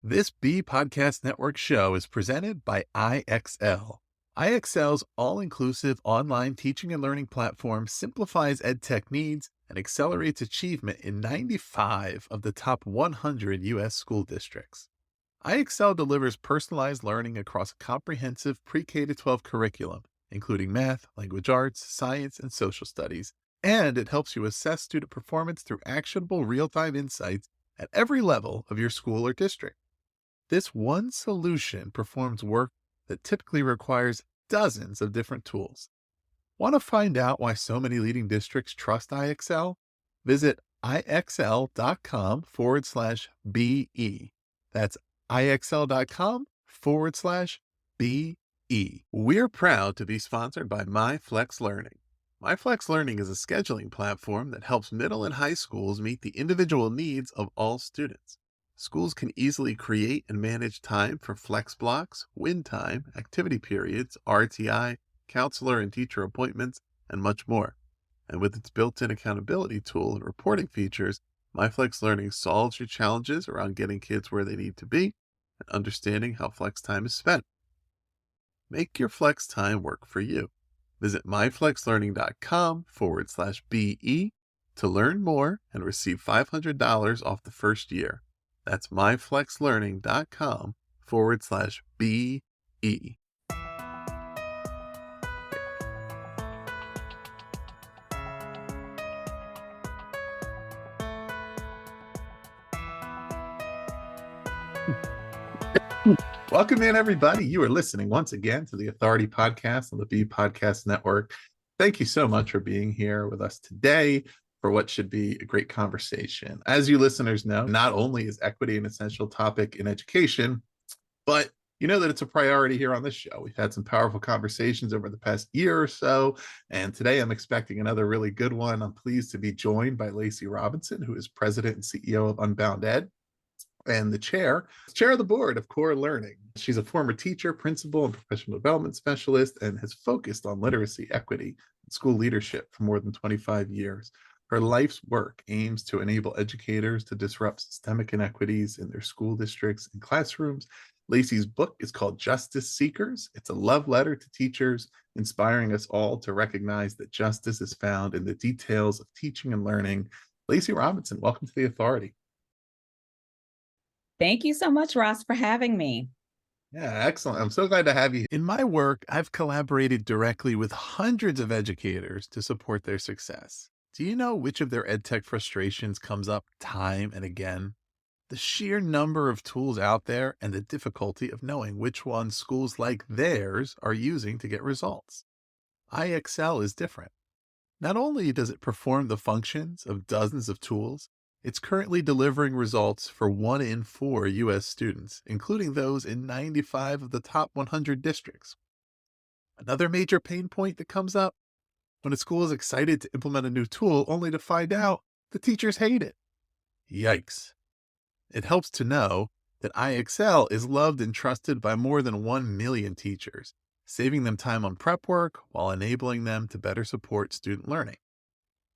This B Podcast Network show is presented by IXL. IXL's all-inclusive online teaching and learning platform simplifies edtech needs and accelerates achievement in 95 of the top 100 U.S. school districts. IXL delivers personalized learning across a comprehensive pre-K-12 curriculum, including math, language arts, science, and social studies, and it helps you assess student performance through actionable real-time insights at every level of your school or district. This one solution performs work that typically requires dozens of different tools. Want to find out why so many leading districts trust IXL? Visit ixl.com/BE. That's ixl.com/BE. We're proud to be sponsored by MyFlex Learning. MyFlex Learning is a scheduling platform that helps middle and high schools meet the individual needs of all students. Schools can easily create and manage time for flex blocks, win time, activity periods, RTI, counselor and teacher appointments, and much more. And with its built-in accountability tool and reporting features, MyFlex Learning solves your challenges around getting kids where they need to be and understanding how flex time is spent. Make your flex time work for you. Visit myflexlearning.com/BE to learn more and receive $500 off the first year. That's myflexlearning.com/BE. Welcome in, everybody. You are listening once again to the Authority Podcast on the B Podcast Network. Thank you so much for being here with us today for what should be a great conversation. As you listeners know, not only is equity an essential topic in education, but you know that it's a priority here on this show. We've had some powerful conversations over the past year or so, and today I'm expecting another really good one. I'm pleased to be joined by Lacey Robinson, who is President and CEO of UnboundEd, and the chair of the board of Core Learning. She's a former teacher, principal, and professional development specialist, and has focused on literacy, equity, and school leadership for more than 25 years. Her life's work aims to enable educators to disrupt systemic inequities in their school districts and classrooms. Lacey's book is called Justice Seekers. It's a love letter to teachers, inspiring us all to recognize that justice is found in the details of teaching and learning. Lacey Robinson, welcome to the Authority. Thank you so much, Ross, for having me. Yeah, excellent. I'm so glad to have you. In my work, I've collaborated directly with hundreds of educators to support their success. Do you know which of their edtech frustrations comes up time and again? The sheer number of tools out there and the difficulty of knowing which ones schools like theirs are using to get results. IXL is different. Not only does it perform the functions of dozens of tools, it's currently delivering results for 1 in 4 U.S. students, including those in 95 of the top 100 districts. Another major pain point that comes up: when a school is excited to implement a new tool only to find out the teachers hate it. Yikes. It helps to know that IXL is loved and trusted by more than 1 million teachers, saving them time on prep work while enabling them to better support student learning.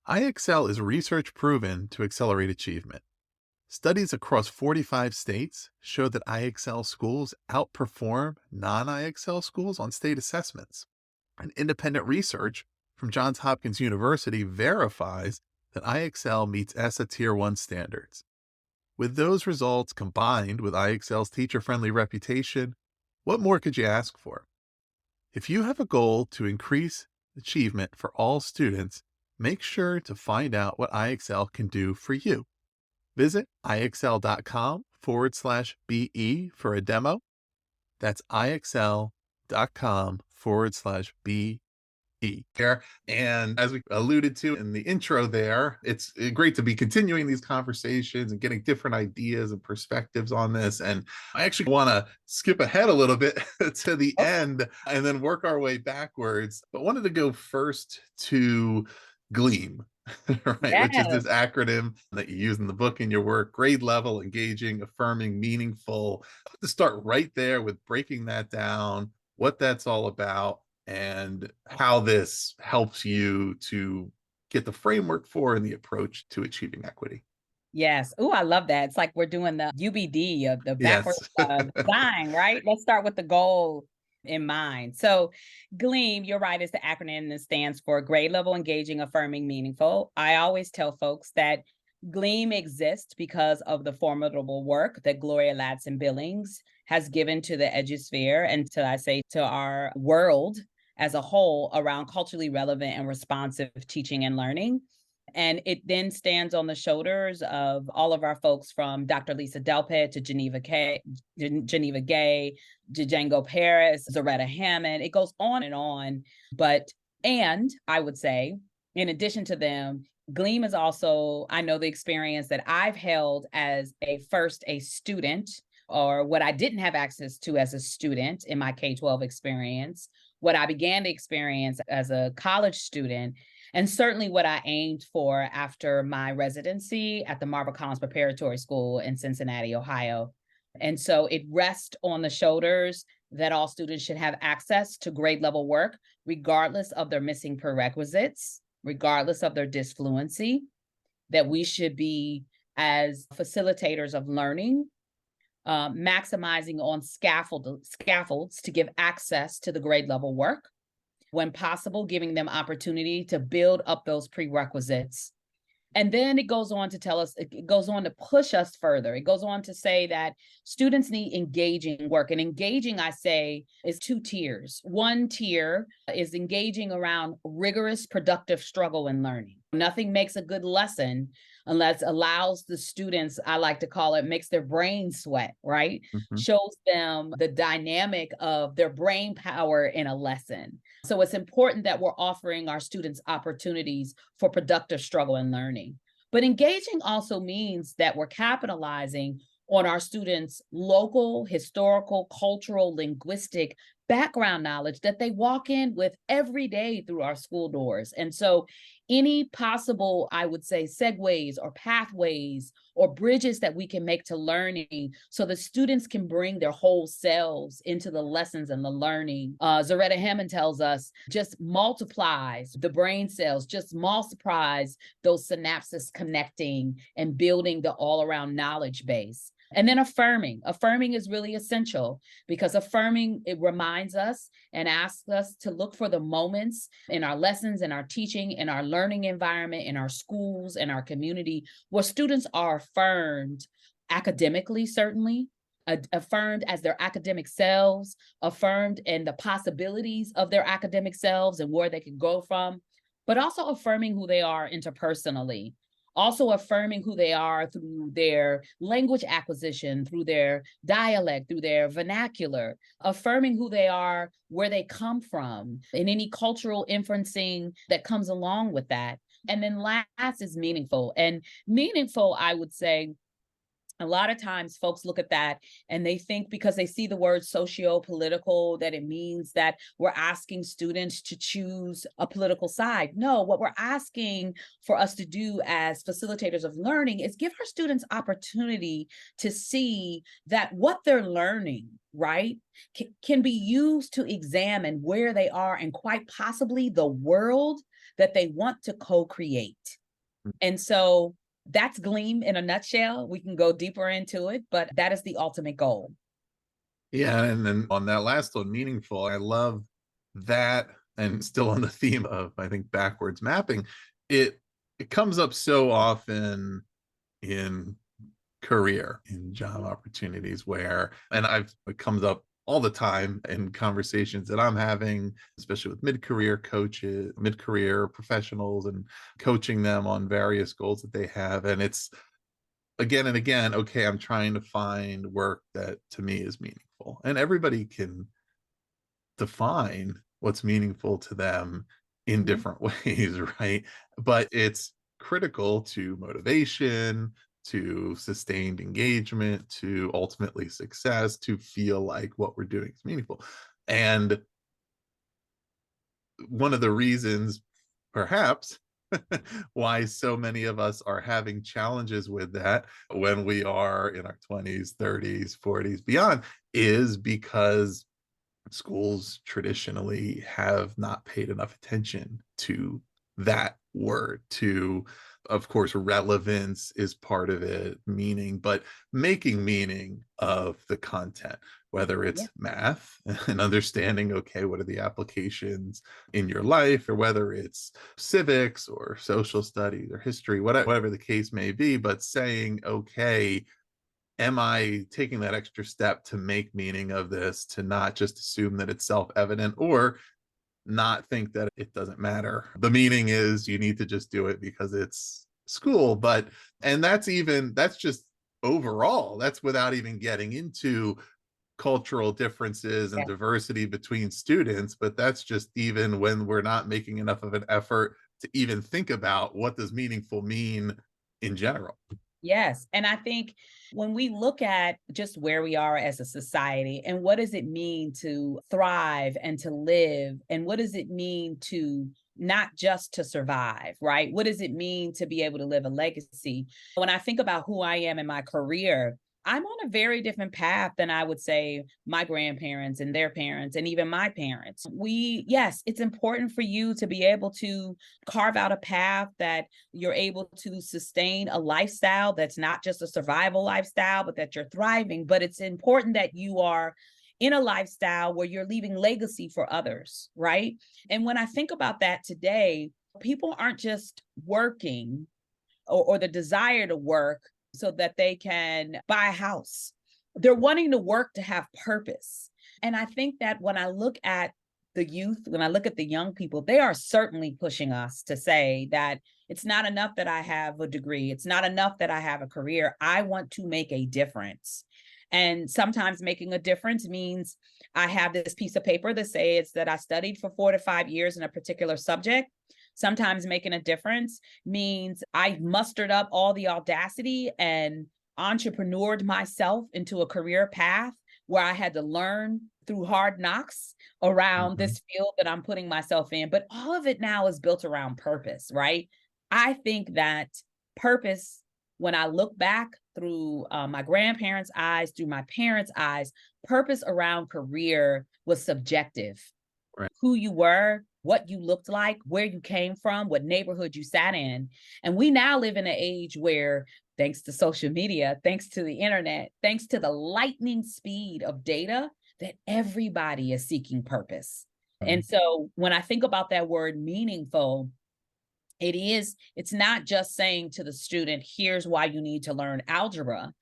IXL is research proven to accelerate achievement. Studies across 45 states show that IXL schools outperform non-IXL schools on state assessments. And independent research from Johns Hopkins University verifies that IXL meets ESSA Tier 1 standards. With those results combined with IXL's teacher-friendly reputation, what more could you ask for? If you have a goal to increase achievement for all students, make sure to find out what IXL can do for you. Visit ixl.com/BE for a demo. That's ixl.com/BE. And as we alluded to in the intro there, it's great to be continuing these conversations and getting different ideas and perspectives on this. And I actually want to skip ahead a little bit to the end and then work our way backwards. But wanted to go first to GLEAM, right? Which is this acronym that you use in the book, in your work: grade level, engaging, affirming, meaningful. To start right there with breaking that down, what that's all about, and how this helps you to get the framework for and the approach to achieving equity. Yes. Oh, I love that. It's like we're doing the UBD of the backwards Yes. design, right? Let's start with the goal in mind. So, GLEAM, you're right, is the acronym that stands for grade level engaging, affirming, meaningful. I always tell folks that GLEAM exists because of the formidable work that Gloria Ladson Billings has given to the edusphere and to, I say, to our world as a whole around culturally relevant and responsive teaching and learning. And it then stands on the shoulders of all of our folks from Dr. Lisa Delpit to Geneva Gay, Django Paris, Zaretta Hammond. It goes on and on. But, and I would say, in addition to them, GLEAM is also, I know the experience that I've held as a student, or what I didn't have access to as a student in my K-12 experience, what I began to experience as a college student, and certainly what I aimed for after my residency at the Marva Collins Preparatory School in Cincinnati, Ohio. And so it rests on the shoulders that all students should have access to grade level work, regardless of their missing prerequisites, regardless of their disfluency, that we should be, as facilitators of learning, maximizing on scaffolds to give access to the grade level work, when possible, giving them opportunity to build up those prerequisites. And then it goes on to tell us, it goes on to push us further. It goes on to say that students need engaging work. And engaging, I say, is two tiers. One tier is engaging around rigorous, productive struggle and learning. Nothing makes a good lesson unless it allows the students, I like to call it, makes their brain sweat, right? Mhm. Shows them the dynamic of their brain power in a lesson. So it's important that we're offering our students opportunities for productive struggle and learning. But engaging also means that we're capitalizing on our students' local, historical, cultural, linguistic background knowledge that they walk in with every day through our school doors. And so any possible, I would say, segues or pathways or bridges that we can make to learning so the students can bring their whole selves into the lessons and the learning. Zaretta Hammond tells us just multiplies the brain cells, just multiplies those synapses connecting and building the all around knowledge base. And then affirming is really essential, because affirming, it reminds us and asks us to look for the moments in our lessons, in our teaching, in our learning environment, in our schools, in our community, where students are affirmed academically, certainly, affirmed as their academic selves, affirmed in the possibilities of their academic selves and where they can go from, but also affirming who they are interpersonally, also affirming who they are through their language acquisition, through their dialect, through their vernacular, affirming who they are, where they come from, and any cultural inferencing that comes along with that. And then last is meaningful. And meaningful, I would say, a lot of times folks look at that and they think, because they see the word socio-political, that it means that we're asking students to choose a political side. No, what we're asking for us to do as facilitators of learning is give our students opportunity to see that what they're learning, right, can be used to examine where they are and quite possibly the world that they want to co-create. And so that's GLEAM in a nutshell. We can go deeper into it, but that is the ultimate goal. Yeah, and then on that last one, meaningful, I love that, and still on the theme of, I think, backwards mapping, it it comes up so often in career, in job opportunities where, and it comes up all the time in conversations that I'm having, especially with mid-career coaches, mid-career professionals, and coaching them on various goals that they have. And it's again and again, okay, I'm trying to find work that to me is meaningful. And everybody can define what's meaningful to them in Mhm. different ways, right? But it's critical to motivation, to sustained engagement, to ultimately success, to feel like what we're doing is meaningful. And one of the reasons, perhaps, why so many of us are having challenges with that when we are in our 20s, 30s, 40s, beyond, is because schools traditionally have not paid enough attention to that word, to Of course, relevance is part of it, meaning, but making meaning of the content, whether Yeah. it's math and understanding, okay, what are the applications in your life, or whether it's civics or social studies or history, whatever the case may be, but saying, okay, am I taking that extra step to make meaning of this, to not just assume that it's self evident, or not think that it doesn't matter. The meaning is you need to just do it because it's school. But, and that's just overall, that's without even getting into cultural differences and Yeah. diversity between students. But that's just even when we're not making enough of an effort to even think about what does meaningful mean in general. Yes. And I think when we look at just where we are as a society and what does it mean to thrive and to live, and what does it mean to not just to survive, right? What does it mean to be able to live a legacy? When I think about who I am in my career, I'm on a very different path than I would say my grandparents and their parents and even my parents. Yes, it's important for you to be able to carve out a path that you're able to sustain a lifestyle that's not just a survival lifestyle, but that you're thriving. But it's important that you are in a lifestyle where you're leaving legacy for others, right? And when I think about that today, people aren't just working or the desire to work so that they can buy a house. They're wanting to work to have purpose. And I think that when I look at the youth, when I look at the young people, they are certainly pushing us to say that it's not enough that I have a degree. It's not enough that I have a career. I want to make a difference. And sometimes making a difference means I have this piece of paper that says that I studied for 4 to 5 years in a particular subject. Sometimes making a difference means I mustered up all the audacity and entrepreneured myself into a career path where I had to learn through hard knocks around Mhm. this field that I'm putting myself in. But all of it now is built around purpose, right? I think that purpose, when I look back through my grandparents' eyes, through my parents' eyes, purpose around career was subjective. Right. Who you were, what you looked like, where you came from, what neighborhood you sat in. And we now live in an age where, thanks to social media, thanks to the internet, thanks to the lightning speed of data, that everybody is seeking purpose. And Mhm. so when I think about that word meaningful, it's not just saying to the student, here's why you need to learn algebra,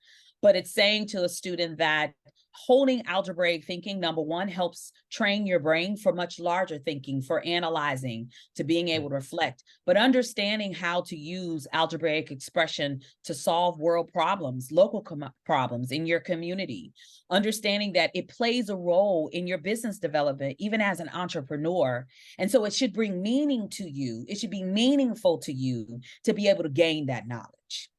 but it's saying to a student that holding algebraic thinking, number one, helps train your brain for much larger thinking, for analyzing, to being able to reflect, but understanding how to use algebraic expression to solve world problems, local problems in your community, understanding that it plays a role in your business development, even as an entrepreneur. And so it should bring meaning to you. It should be meaningful to you to be able to gain that knowledge.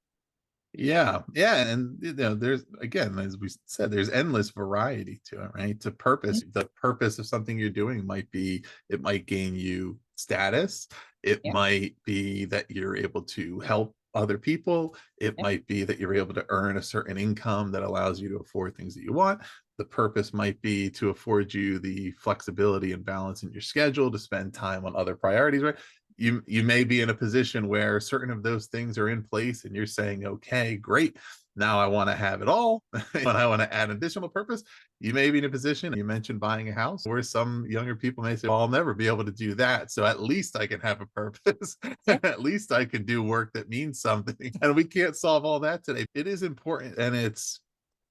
Yeah, yeah, and there's, again, as we said, there's endless variety to it, right? To Mhm. purpose, the purpose of something you're doing might be, it might gain you status. It Yeah, might be that you're able to help other people. It yeah, might be that you're able to earn a certain income that allows you to afford things that you want. The purpose might be to afford you the flexibility and balance in your schedule to spend time on other priorities, right? You may be in a position where certain of those things are in place and you're saying, okay, great, now I want to have it all and I want to add additional purpose. You may be in a position, you mentioned buying a house, where some younger people may say, well, I'll never be able to do that, so at least I can have a purpose. yeah, At least I can do work that means something. And we can't solve all that today. It is important, and it's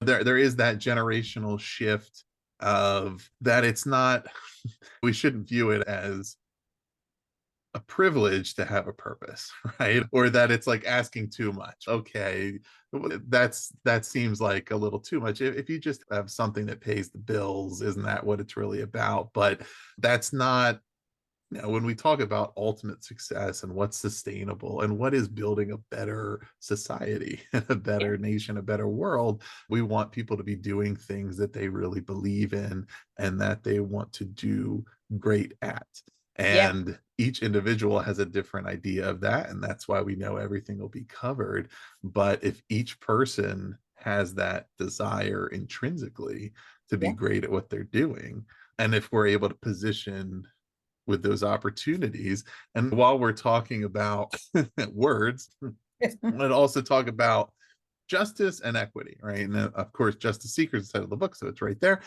there is that generational shift of that. It's not, we shouldn't view it as a privilege to have a purpose, right? Or that it's like asking too much. Okay, that seems like a little too much. If you just have something that pays the bills, isn't that what it's really about? But that's not, when we talk about ultimate success and what's sustainable and what is building a better society, a yeah, better nation, a better world, we want people to be doing things that they really believe in and that they want to do great at. yeah, And each individual has a different idea of that. And that's why we know everything will be covered. But if each person has that desire intrinsically to be yeah, great at what they're doing, and if we're able to position with those opportunities. And while we're talking about words, I'd also talk about justice and equity, right? And of course, Justice Seekers is the title of the book, so it's right there.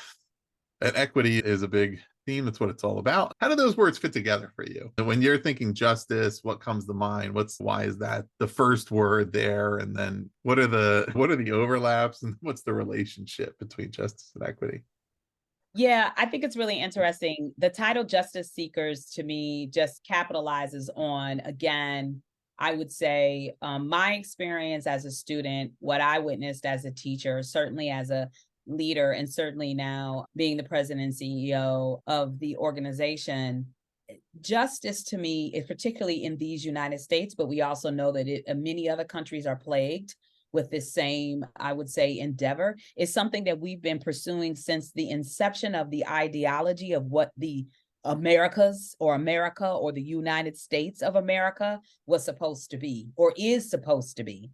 And equity is a big theme. That's what it's all about. How do those words fit together for you? And when you're thinking justice, what comes to mind? Why is that the first word there? And then what are the overlaps and what's the relationship between justice and equity? Yeah, I think it's really interesting. The title Justice Seekers to me just capitalizes on, again, I would say my experience as a student, what I witnessed as a teacher, certainly as a leader, and certainly now being the president and CEO of the organization. Justice to me is particularly in these United States, but we also know that many other countries are plagued with this same, I would say, endeavor. Is something that we've been pursuing since the inception of the ideology of what the Americas or America or the United States of America was supposed to be or is supposed to be.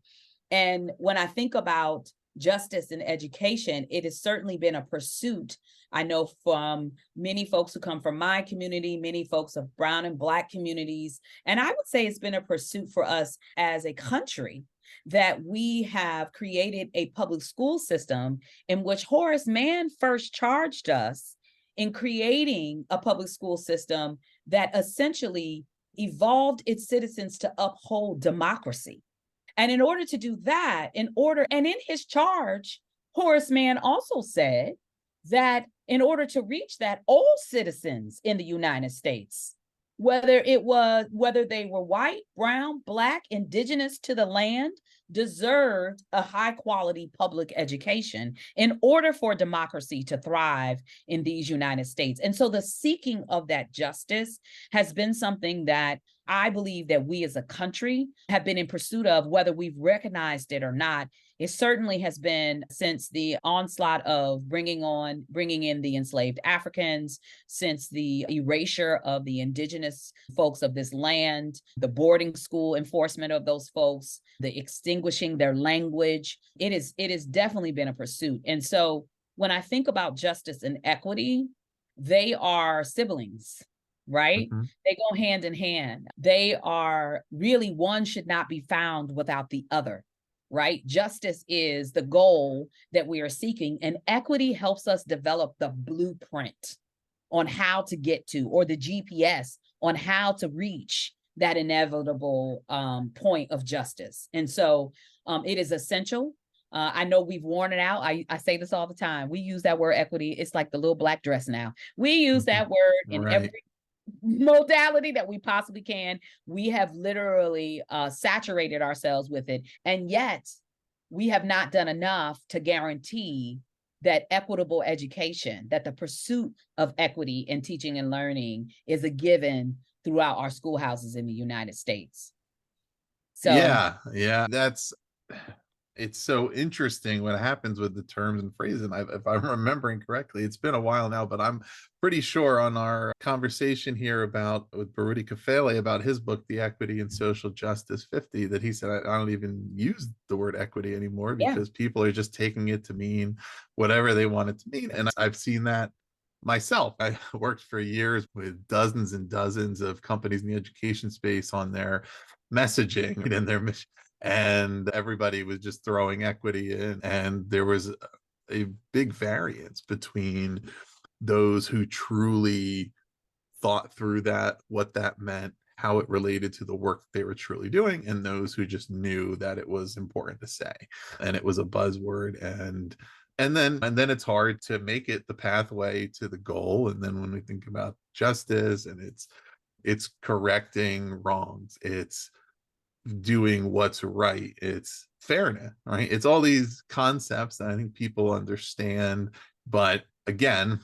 And when I think about justice in education, it has certainly been a pursuit. I know from many folks who come from my community, many folks of brown and black communities. And I would say it's been a pursuit for us as a country that we have created a public school system in which Horace Mann first charged us in creating a public school system that essentially evolved its citizens to uphold democracy. And in order to do that, and in his charge, Horace Mann also said that in order to reach that, all citizens in the United States, whether they were white, brown, black, indigenous to the land, deserved a high quality public education in order for democracy to thrive in these United States. And so the seeking of that justice has been something that I believe that we as a country have been in pursuit of, whether we've recognized it or not. It certainly has been since the onslaught of bringing in the enslaved Africans, since the erasure of the indigenous folks of this land, the boarding school enforcement of those folks, the extinguishing their language. It has definitely been a pursuit. And so when I think about justice and equity, they are siblings, right? Mhm. They go hand in hand. They are really, one should not be found without the other, right? Justice is the goal that we are seeking, and equity helps us develop the blueprint on how to get to, or the GPS on how to reach that inevitable point of justice. And so it is essential. I know we've worn it out. I say this all the time. We use that word equity. It's like the little black dress now. We use Mhm. that word in Right. every modality that we possibly can. We have literally saturated ourselves with it. And yet we have not done enough to guarantee that equitable education, that the pursuit of equity in teaching and learning is a given throughout our schoolhouses in the United States. So, Yeah, yeah. It's so interesting what happens with the terms and phrases. And if I'm remembering correctly, it's been a while now, but I'm pretty sure on our conversation here about with Baruti Kafele about his book, The Equity and Social Justice 50, that he said, I don't even use the word equity anymore yeah, because people are just taking it to mean whatever they want it to mean. And I've seen that myself. I worked for years with dozens and dozens of companies in the education space on their messaging and their mission, and everybody was just throwing equity in, and there was a big variance between those who truly thought through that, what that meant, how it related to the work they were truly doing, and those who just knew that it was important to say and it was a buzzword. And then it's hard to make it the pathway to the goal. And then when we think about justice, and it's correcting wrongs, it's doing what's right, it's fairness, right? It's all these concepts that I think people understand, but again,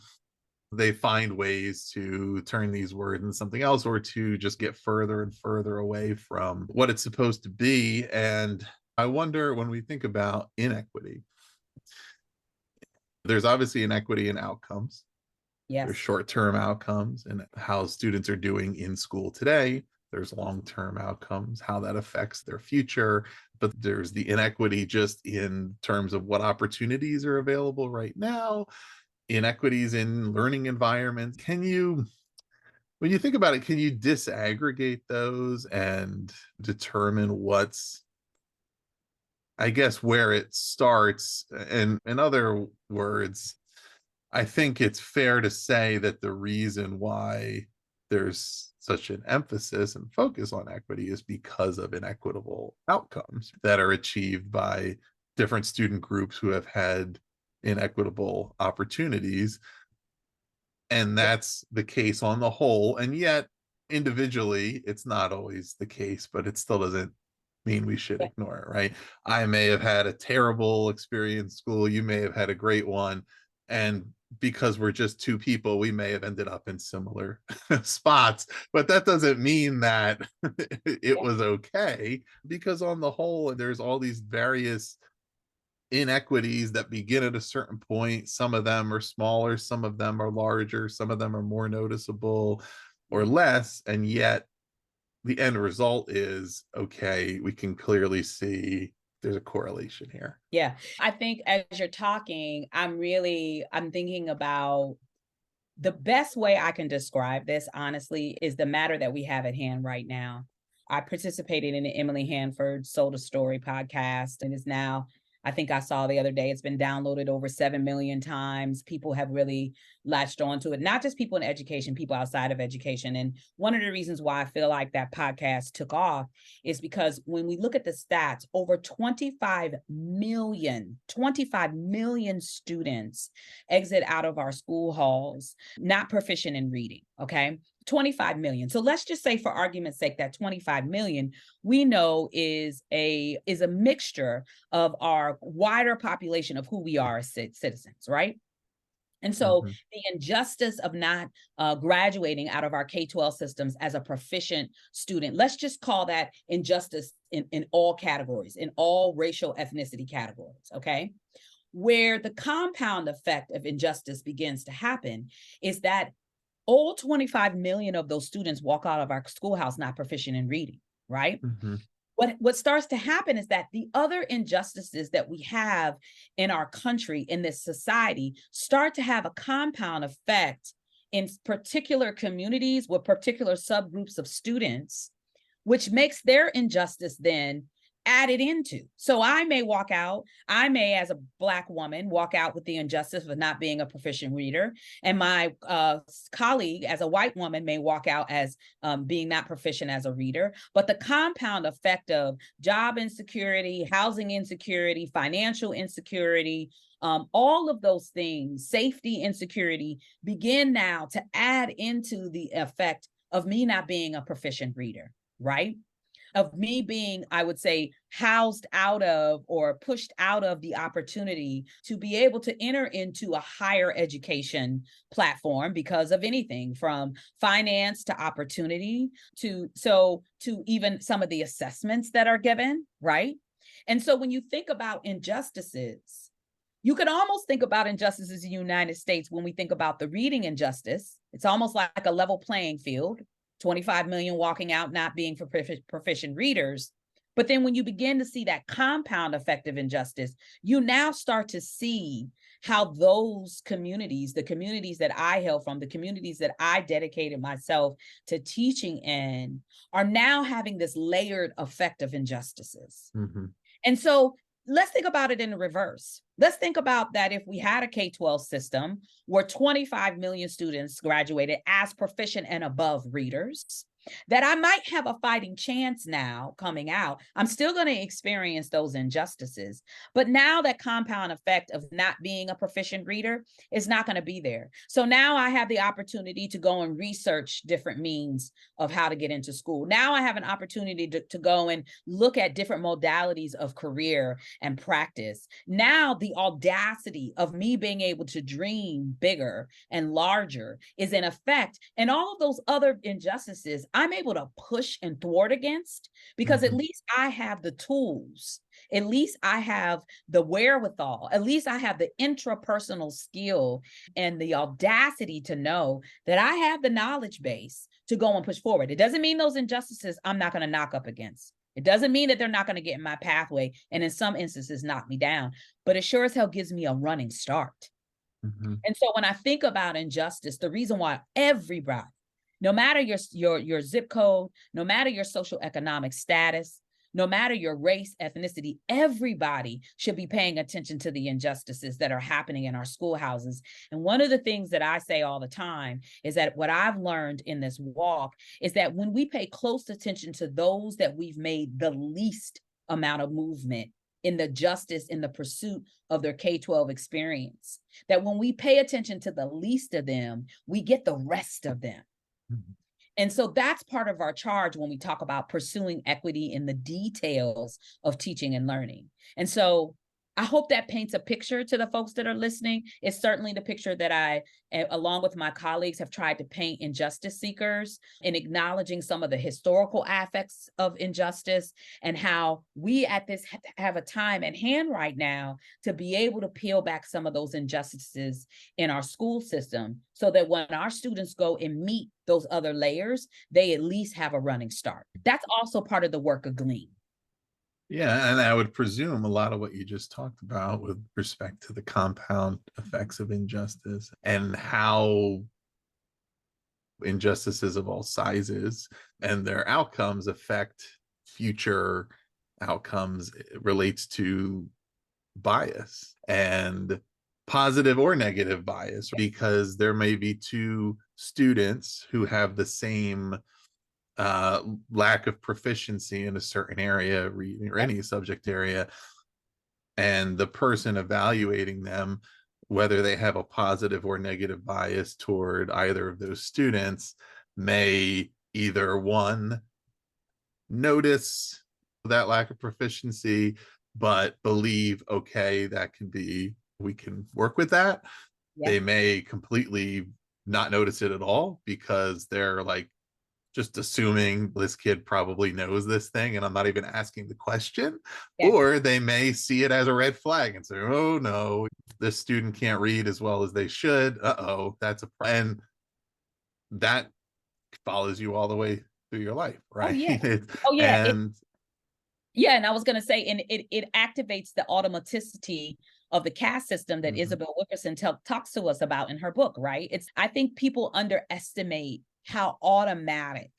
they find ways to turn these words into something else, or to just get further and further away from what it's supposed to be. And I wonder, when we think about inequity, there's obviously inequity in outcomes. There's yes. short-term outcomes and how students are doing in school today. There's long-term outcomes, how that affects their future. But there's the inequity just in terms of what opportunities are available right now, inequities in learning environments. Can you When you think about it, can you disaggregate those and determine what's, I guess, where it starts? And in other words, I think it's fair to say that the reason why there's such an emphasis and focus on equity is because of inequitable outcomes that are achieved by different student groups who have had inequitable opportunities. And Yeah. that's the case on the whole. And yet, individually, it's not always the case, but it still doesn't mean we should Yeah. ignore it, right? I may have had a terrible experience in school. You may have had a great one. And because we're just two people, we may have ended up in similar spots. But that doesn't mean that it Yeah. was okay, because on the whole, there's all these various inequities that begin at a certain point. Some of them are smaller, some of them are larger, some of them are more noticeable or Yeah. less. And yet the end result is okay, we can clearly see there's a correlation here. Yeah. I think as you're talking, I'm thinking about the best way I can describe this, honestly, is the matter that we have at hand right now. I participated in the Emily Hanford Sold a Story podcast, and is now, I think I saw the other day, it's been downloaded over 7 million times. People have really latched onto it, not just people in education, people outside of education. And one of the reasons why I feel like that podcast took off is because when we look at the stats, over 25 million students exit out of our school halls not proficient in reading. Okay. 25 million. So let's just say for argument's sake that 25 million we know is a mixture of our wider population of who we are as citizens, right? And so Mhm, the injustice of not graduating out of our K-12 systems as a proficient student, let's just call that injustice in all categories, in all racial ethnicity categories, okay? Where the compound effect of injustice begins to happen is that all 25 million of those students walk out of our schoolhouse not proficient in reading, right? mhm, What starts to happen is that the other injustices that we have in our country, in this society, start to have a compound effect in particular communities with particular subgroups of students, which makes their injustice then added into. So I may, as a Black woman, walk out with the injustice of not being a proficient reader. And my colleague, as a white woman, may walk out as being not proficient as a reader. But the compound effect of job insecurity, housing insecurity, financial insecurity, all of those things, safety insecurity, begin now to add into the effect of me not being a proficient reader, right? Of me being, I would say, housed out of or pushed out of the opportunity to be able to enter into a higher education platform because of anything from finance to opportunity to even some of the assessments that are given, right? And so when you think about injustices, you can almost think about injustices in the United States when we think about the reading injustice. It's almost like a level playing field, 25 million walking out not being for proficient readers. But then when you begin to see that compound effect of injustice, you now start to see how those communities, the communities that I hail from, the communities that I dedicated myself to teaching in, are now having this layered effect of injustices. mhm, And so let's think about it in the reverse. Let's think about that if we had a K-12 system where 25 million students graduated as proficient and above readers, that I might have a fighting chance now coming out. I'm still going to experience those injustices. But now that compound effect of not being a proficient reader is not going to be there. So now I have the opportunity to go and research different means of how to get into school. Now I have an opportunity to go and look at different modalities of career and practice. Now the audacity of me being able to dream bigger and larger is in effect. And all of those other injustices, I'm able to push and thwart against because at mhm, least I have the tools. At least I have the wherewithal. At least I have the intrapersonal skill and the audacity to know that I have the knowledge base to go and push forward. It doesn't mean those injustices I'm not going to knock up against. It doesn't mean that they're not going to get in my pathway and in some instances knock me down, but it sure as hell gives me a running start. mhm, And so when I think about injustice, the reason why everybody No matter your zip code, no matter your social economic status, no matter your race, ethnicity, everybody should be paying attention to the injustices that are happening in our schoolhouses. And one of the things that I say all the time is that what I've learned in this walk is that when we pay close attention to those that we've made the least amount of movement in the justice, in the pursuit of their K-12 experience, that when we pay attention to the least of them, we get the rest of them. Mhm. And so that's part of our charge when we talk about pursuing equity in the details of teaching and learning. And so I hope that paints a picture to the folks that are listening. It's certainly the picture that I, along with my colleagues, have tried to paint in Justice Seekers, in acknowledging some of the historical affects of injustice and how we at this have a time at hand right now to be able to peel back some of those injustices in our school system so that when our students go and meet those other layers, they at least have a running start. That's also part of the work of GLEAM. Yeah, and I would presume a lot of what you just talked about with respect to the compound effects of injustice and how injustices of all sizes and their outcomes affect future outcomes relates to bias and positive or negative bias, because there may be two students who have the same lack of proficiency in a certain area, reading or any subject area, and the person evaluating them, whether they have a positive or negative bias toward either of those students, may either one, notice that lack of proficiency, but believe, okay, that can be, we can work with that. Yeah. They may completely not notice it at all because they're like, just assuming this kid probably knows this thing and I'm not even asking the question. Yeah. Or they may see it as a red flag and say, oh no, this student can't read as well as they should. Uh-oh, that's a and that follows you all the way through your life, Oh right? yeah. Oh yeah. And Yeah, and I was going to say, and it activates the automaticity of the caste system that mhm. Isabel Wilkerson talks to us about in her book, right? I think people underestimate how automatic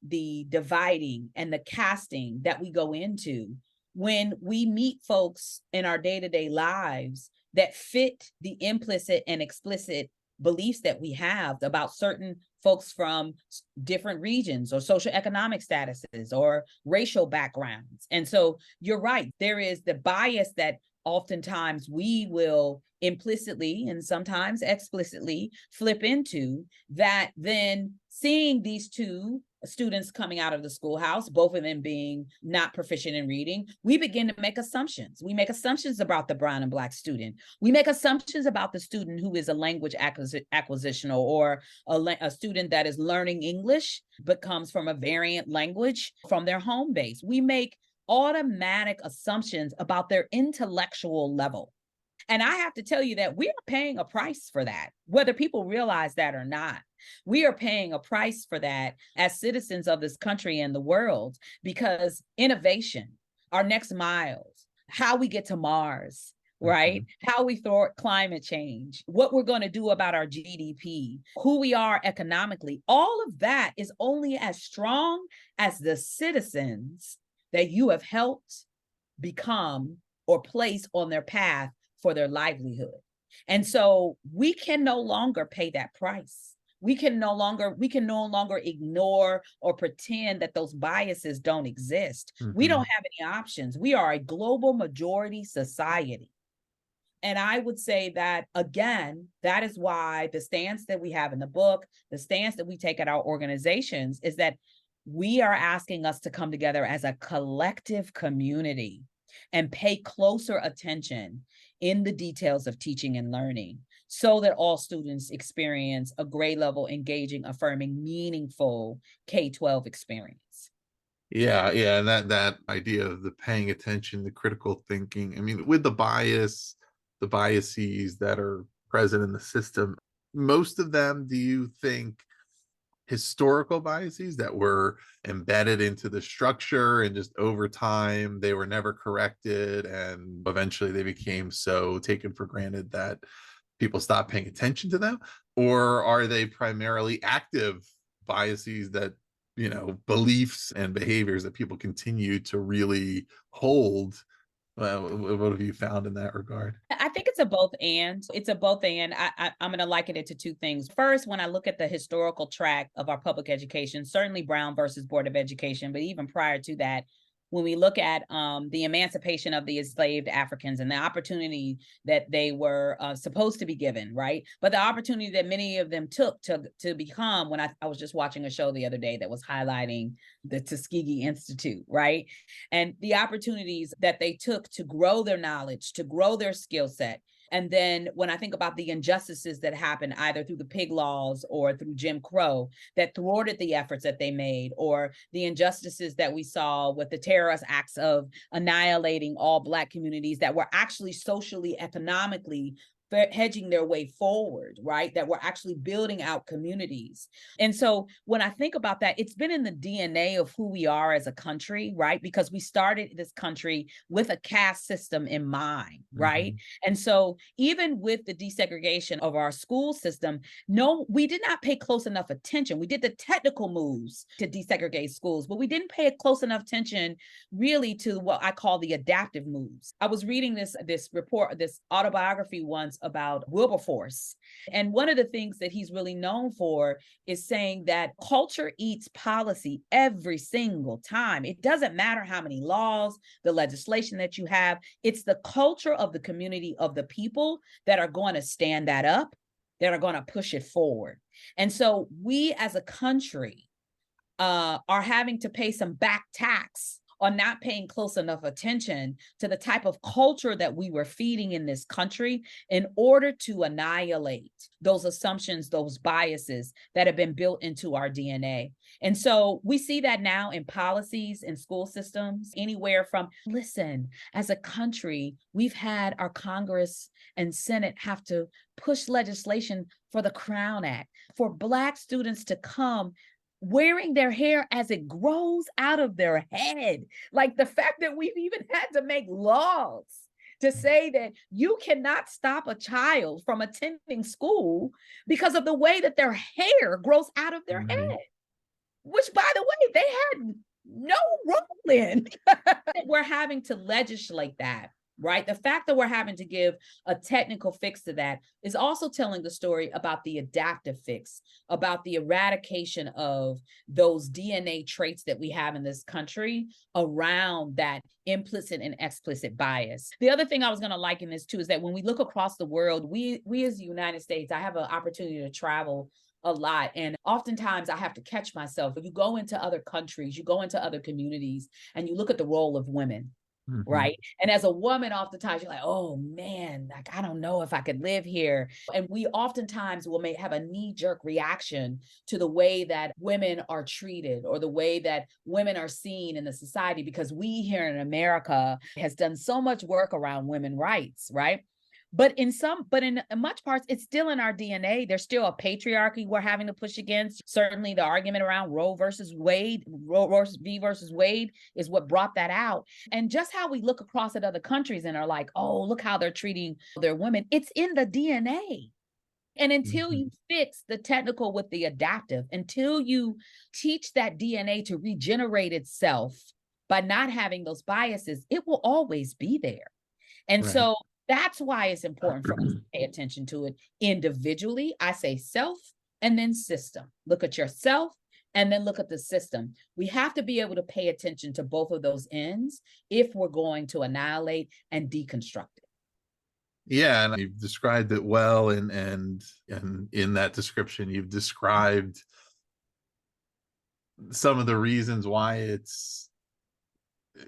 the dividing and the casting that we go into when we meet folks in our day-to-day lives that fit the implicit and explicit beliefs that we have about certain folks from different regions or social economic statuses or racial backgrounds. And so you're right, there is the bias that oftentimes we will implicitly and sometimes explicitly flip into, that then seeing these two students coming out of the schoolhouse, both of them being not proficient in reading, we begin to make assumptions. We make assumptions about the brown and black student. We make assumptions about the student who is a language acquisitional, or a student that is learning English but comes from a variant language from their home base. We make automatic assumptions about their intellectual level. And I have to tell you that we are paying a price for that, whether people realize that or not. We are paying a price for that as citizens of this country and the world, because innovation, our next miles, how we get to Mars, right? Mhm. How we thwart climate change, what we're going to do about our GDP, who we are economically, all of that is only as strong as the citizens that you have helped become or place on their path for their livelihood. And so we can no longer pay that price. We can no longer ignore or pretend that those biases don't exist. We don't Mhm. have any options. We are a global majority society. And I would say that, again, that is why the stance that we have in the book, the stance that we take at our organizations, is that we are asking us to come together as a collective community and pay closer attention in the details of teaching and learning so that all students experience a grade level, engaging, affirming, meaningful K-12 experience. Yeah, and that idea of the paying attention, the critical thinking. I mean, with the bias, the biases that are present in the system, most of them, do you think historical biases that were embedded into the structure and just over time they were never corrected and eventually they became so taken for granted that people stopped paying attention to them? Or are they primarily active biases that, beliefs and behaviors that people continue to really hold. What have you found in that regard? I think it's a both and. It's a both and. I'm going to liken it to two things. First, when I look at the historical track of our public education, certainly Brown versus Board of Education, but even prior to that, when we look at the emancipation of the enslaved Africans and the opportunity that they were supposed to be given, right? But the opportunity that many of them took to become, when I was just watching a show the other day that was highlighting the Tuskegee Institute, right? And the opportunities that they took to grow their knowledge, to grow their skill set. And then when I think about the injustices that happened either through the pig laws or through Jim Crow that thwarted the efforts that they made, or the injustices that we saw with the terrorist acts of annihilating all Black communities that were actually socially, economically hedging their way forward, right? That we're actually building out communities. And so when I think about that, it's been in the DNA of who we are as a country, right? Because we started this country with a caste system in mind, right? Mhm. And so even with the desegregation of our school system, no, we did not pay close enough attention. We did the technical moves to desegregate schools, but we didn't pay close enough attention really to what I call the adaptive moves. I was reading this report, this autobiography once about Wilberforce. And one of the things that he's really known for is saying that culture eats policy every single time. It doesn't matter how many laws, the legislation that you have, it's the culture of the community, of the people that are going to stand that up, that are going to push it forward. And so we as a country are having to pay some back tax on not paying close enough attention to the type of culture that we were feeding in this country in order to annihilate those assumptions, those biases that have been built into our DNA. And so we see that now in policies in school systems, anywhere from, listen, as a country, we've had our Congress and Senate have to push legislation for the Crown Act, for Black students to come wearing their hair as it grows out of their head. Like the fact that we've even had to make laws to say that you cannot stop a child from attending school because of the way that their hair grows out of their Right. head, which, by the way, they had no role in. We're having to legislate that. Right. The fact that we're having to give a technical fix to that is also telling the story about the adaptive fix, about the eradication of those DNA traits that we have in this country around that implicit and explicit bias. The other thing I was going to liken this to is that when we look across the world, we as the United States, I have an opportunity to travel a lot. And oftentimes I have to catch myself. You go into other countries, you go into other communities, and you look at the role of women. Mhm. Right. And as a woman, oftentimes you're like, oh man, like, I don't know if I could live here. And we oftentimes will have a knee jerk reaction to the way that women are treated or the way that women are seen in the society, because we here in America has done so much work around women's rights. Right. But in much parts, it's still in our DNA. There's still a patriarchy we're having to push against. Certainly the argument around Roe v. versus Wade is what brought that out. And just how we look across at other countries and are like, oh, look how they're treating their women. It's in the DNA. And until Mhm. you fix the technical with the adaptive, until you teach that DNA to regenerate itself by not having those biases, it will always be there. And Right. so that's why it's important for us to pay attention to it individually. I say self and then system. Look at yourself and then look at the system. We have to be able to pay attention to both of those ends if we're going to annihilate and deconstruct it. Yeah, and you've described it well, and in that description, you've described some of the reasons why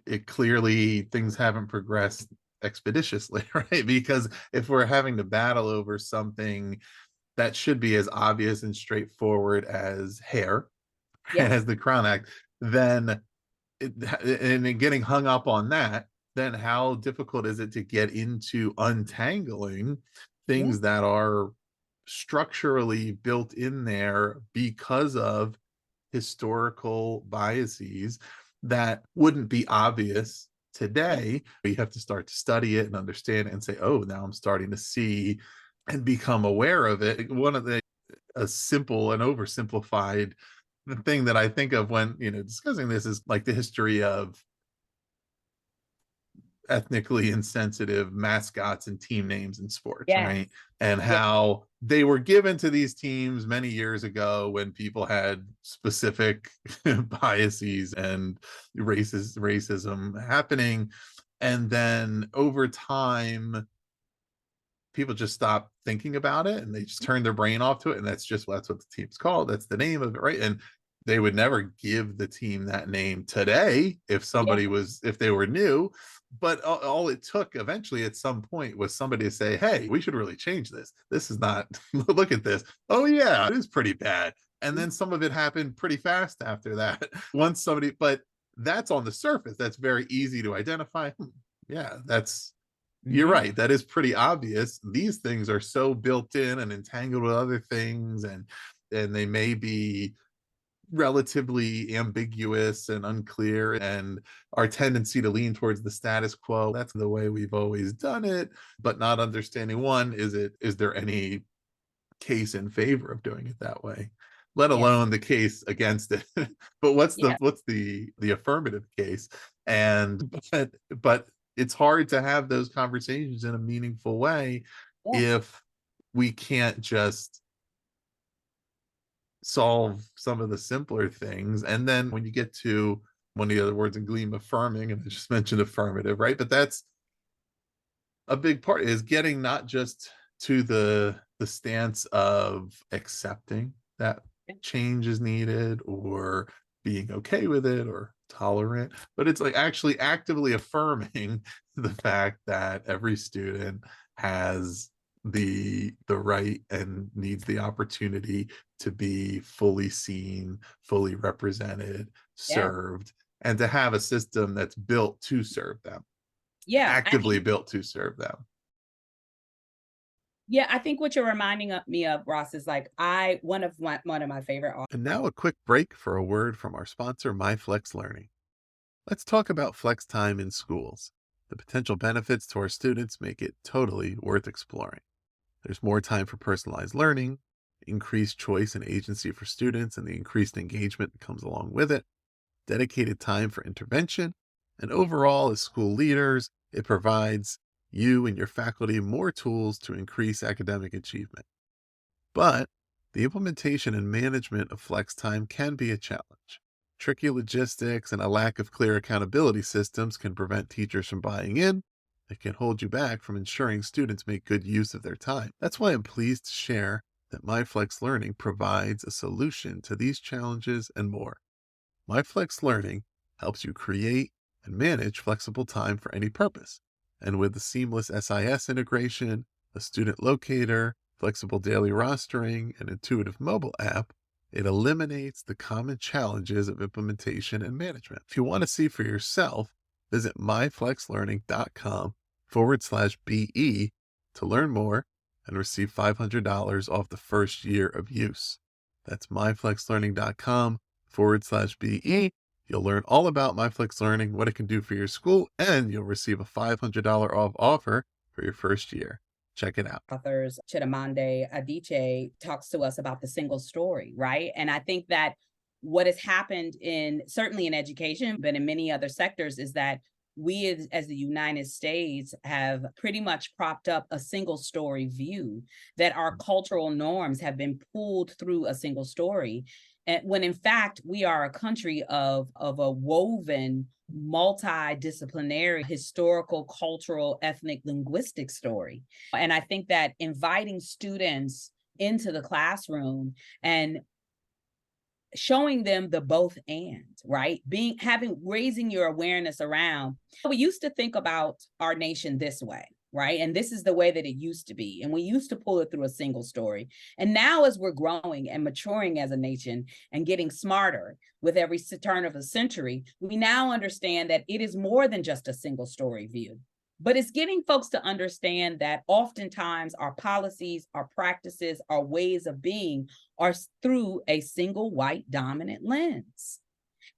it clearly things haven't progressed expeditiously, right? Because if we're having to battle over something that should be as obvious and straightforward as hair, Yes. as the Crown Act, then and getting hung up on that, then how difficult is it to get into untangling Yeah. things that are structurally built in there because of historical biases that wouldn't be obvious Yeah. today? You have to start to study it and understand it and say, oh, now I'm starting to see and become aware of it. One of the a simple and oversimplified the thing that I think of when, discussing this is like the history of ethnically insensitive mascots and team names in sports, Yes. right? And Yeah. how they were given to these teams many years ago when people had specific biases and racism happening. And then over time, people just stop thinking about it and they just turn their brain off to it. And that's what the team's called. That's the name of it, right? And they would never give the team that name today Yeah. if they were new. But all it took eventually at some point was somebody to say, hey, we should really change this. This is not, look at this. Oh, yeah, it is pretty bad. And then some of it happened pretty fast after that. But that's on the surface. That's very easy to identify. Yeah, you're Mhm. right. That is pretty obvious. These things are so built in and entangled with other things, and they may be relatively ambiguous and unclear. And our tendency to lean towards the status quo, that's the way we've always done it, but not understanding one, is there any case in favor of doing it that way? Let Yeah. alone the case against it. But Yeah. what's the affirmative case? And but it's hard to have those conversations in a meaningful way Yeah. if we can't just solve some of the simpler things. And then when you get to one of the other words in GLEAM, affirming, and I just mentioned affirmative, right? But that's a big part, is getting not just to the stance of accepting that change is needed or being okay with it or tolerant, but it's like actually actively affirming the fact that every student has the right and needs the opportunity to be fully seen, fully represented, Yeah. served, and to have a system that's built to serve them, Yeah. I actively think built to serve them. yeah, I think what you're reminding me of, Ross, is like one of my favorite And now a quick break for a word from our sponsor, MyFlex Learning. Let's talk about flex time in schools. The potential benefits to our students make it totally worth exploring. There's more time for personalized learning, increased choice and agency for students, and the increased engagement that comes along with it, dedicated time for intervention, and overall, as school leaders, it provides you and your faculty more tools to increase academic achievement. But the implementation and management of flex time can be a challenge. Tricky logistics and a lack of clear accountability systems can prevent teachers from buying in. It can hold you back from ensuring students make good use of their time. That's why I'm pleased to share that MyFlex Learning provides a solution to these challenges and more. MyFlex Learning helps you create and manage flexible time for any purpose. And with the seamless SIS integration, a student locator, flexible daily rostering, and intuitive mobile app, it eliminates the common challenges of implementation and management. If you want to see for yourself, visit myflexlearning.com/BE to learn more and receive $500 off the first year of use. That's myflexlearning.com/BE. You'll learn all about MyFlex Learning, what it can do for your school, and you'll receive a $500 off offer for your first year. Check it out. authors, Chidamande Adichie, talks to us about the single story, right? And I think that what has happened certainly in education, but in many other sectors, is that we as the United States have pretty much propped up a single story view, that our cultural norms have been pulled through a single story. And when in fact, we are a country of a woven, multidisciplinary, historical, cultural, ethnic, linguistic story. And I think that inviting students into the classroom and showing them the both and, right? Raising your awareness around, we used to think about our nation this way, right? And this is the way that it used to be. And we used to pull it through a single story. And now, as we're growing and maturing as a nation and getting smarter with every turn of a century, we now understand that it is more than just a single story view. But it's getting folks to understand that oftentimes our policies, our practices, our ways of being are through a single white dominant lens.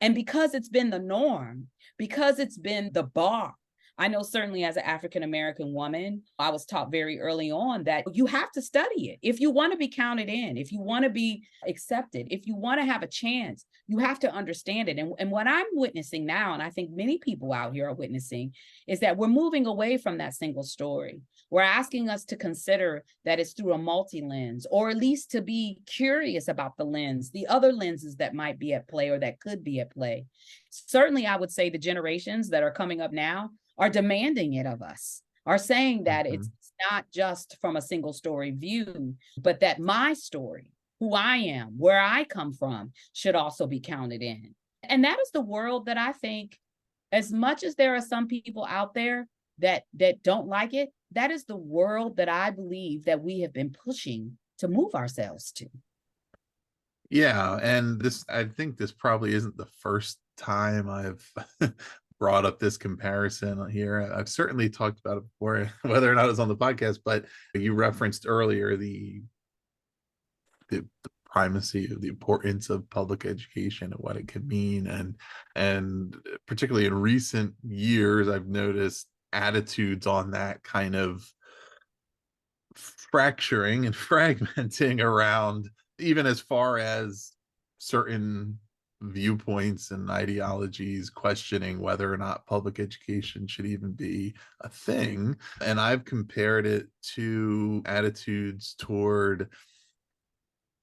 And because it's been the norm, because it's been the bar I know certainly as an African American woman, I was taught very early on that you have to study it. If you want to be counted in, if you want to be accepted, if you want to have a chance, you have to understand it. And what I'm witnessing now, and I think many people out here are witnessing, is that we're moving away from that single story. We're asking us to consider that it's through a multi-lens, or at least to be curious about the lens, the other lenses that might be at play or that could be at play. Certainly, I would say the generations that are coming up now are demanding it of us, are saying that it's Mhm. not just from a single story view, but that my story, who I am, where I come from, should also be counted in. And that is the world that I think, as much as there are some people out there that don't like it, that is the world that I believe that we have been pushing to move ourselves to. Yeah, and I think this probably isn't the first time I've brought up this comparison here. I've certainly talked about it before, whether or not it's on the podcast, but you referenced earlier the primacy of the importance of public education and what it could mean. And particularly in recent years, I've noticed attitudes on that kind of fracturing and fragmenting around, even as far as certain viewpoints and ideologies questioning whether or not public education should even be a thing. And I've compared it to attitudes toward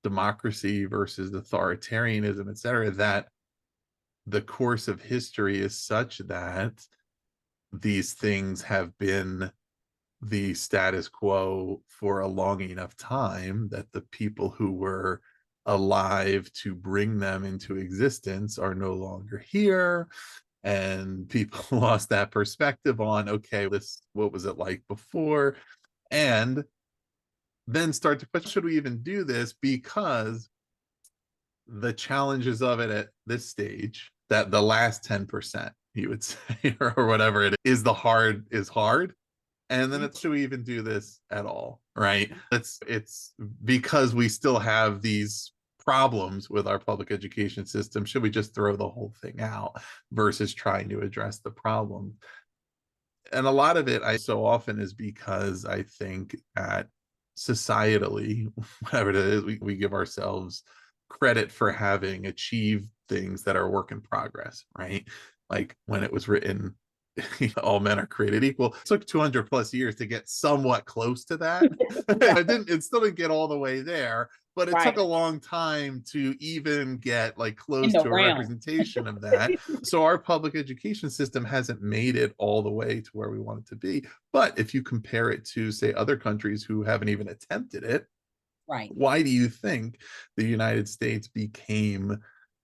democracy versus authoritarianism, et cetera, that the course of history is such that these things have been the status quo for a long enough time that the people who were alive to bring them into existence are no longer here, and people lost that perspective on, okay, this, what was it like before, and then start to question, should we even do this, because the challenges of it at this stage, that the last 10%, you would say, or whatever it is, is hard. And then it's, should we even do this at all? Right. It's because we still have these problems with our public education system. Should we just throw the whole thing out versus trying to address the problem? And a lot of it, I so often, is because I think that societally, whatever it is, we give ourselves credit for having achieved things that are work in progress, right? Like when it was written, all men are created equal. It took 200 plus years to get somewhat close to that. It still didn't get all the way there, but it took Right. a long time to even get like In close the to a realm. representation of that. So our public education system hasn't made it all the way to where we want it to be. But if you compare it to, say, other countries who haven't even attempted it, Right. why do you think the United States became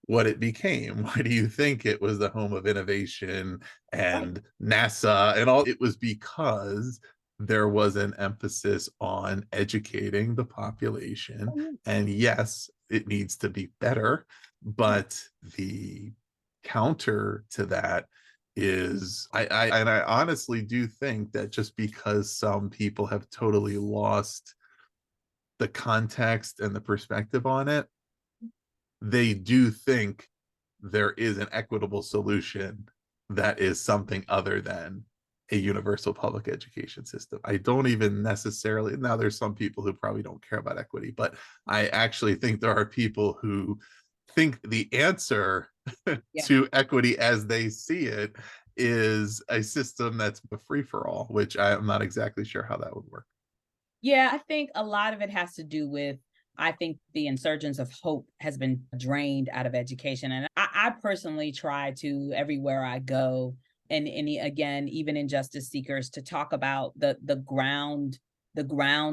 what it became? Why do you think it was the home of innovation Right. and NASA and all? It was because there was an emphasis on educating the population. Oh, yes. And yes, it needs to be better, Right. but the counter to that is, I honestly do think that just because some people have totally lost the context and the perspective on it, they do think there is an equitable solution that is something other than a universal public education system. I don't even necessarily, now there's some people who probably don't care about equity, but I actually think there are people who think the answer Yeah. to equity as they see it is a system that's a free for all, which I'm not exactly sure how that would work. Yeah, I think a lot of it has to do with, I think the insurgence of hope has been drained out of education. And I personally try to, everywhere I go, and again, even in Justice Seekers, to talk about the ground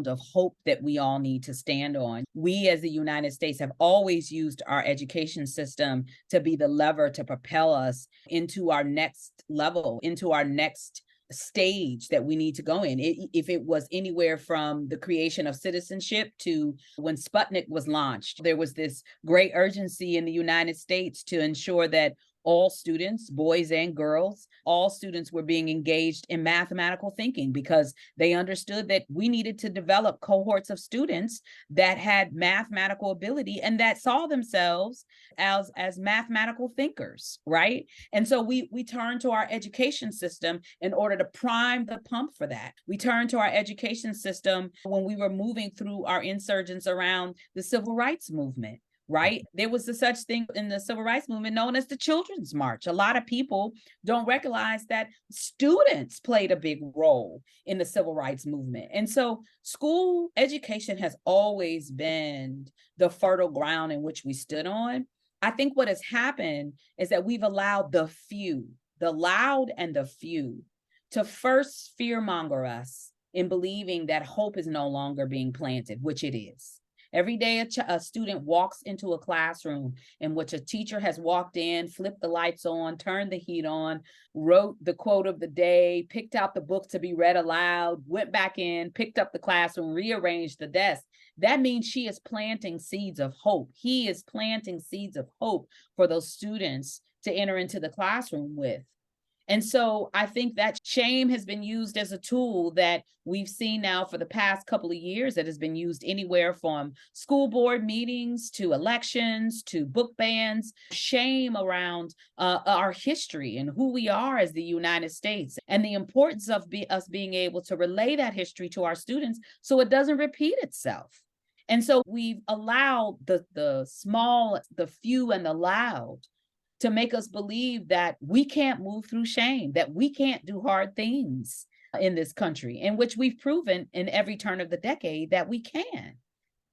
of hope that we all need to stand on. We as the United States have always used our education system to be the lever to propel us into our next level, into our next stage that we need to go in. If it was anywhere from the creation of citizenship to when Sputnik was launched, there was this great urgency in the United States to ensure that all students, boys and girls, all students were being engaged in mathematical thinking because they understood that we needed to develop cohorts of students that had mathematical ability and that saw themselves as mathematical thinkers, right? And so we turned to our education system in order to prime the pump for that. We turned to our education system when we were moving through our insurgence around the civil rights movement, right? There was a such thing in the civil rights movement known as the Children's March. A lot of people don't recognize that students played a big role in the civil rights movement. And so school education has always been the fertile ground in which we stood on. I think what has happened is that we've allowed the few, the loud and the few, to first fearmonger us in believing that hope is no longer being planted, which it is. Every day, a student walks into a classroom in which a teacher has walked in, flipped the lights on, turned the heat on, wrote the quote of the day, picked out the book to be read aloud, went back in, picked up the classroom, rearranged the desk. That means she is planting seeds of hope. He is planting seeds of hope for those students to enter into the classroom with. And so I think that shame has been used as a tool that we've seen now for the past couple of years that has been used anywhere from school board meetings to elections to book bans. Shame around our history and who we are as the United States and the importance of us being able to relay that history to our students so it doesn't repeat itself. And so we've allowed the small, the few, and the loud to make us believe that we can't move through shame, that we can't do hard things in this country, in which we've proven in every turn of the decade that we can.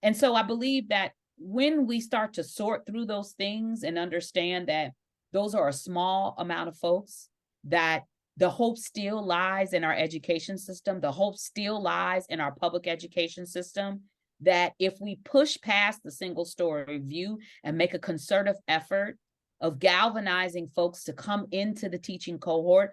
And so I believe that when we start to sort through those things and understand that those are a small amount of folks, that the hope still lies in our education system, the hope still lies in our public education system, that if we push past the single story view and make a concerted effort of galvanizing folks to come into the teaching cohort,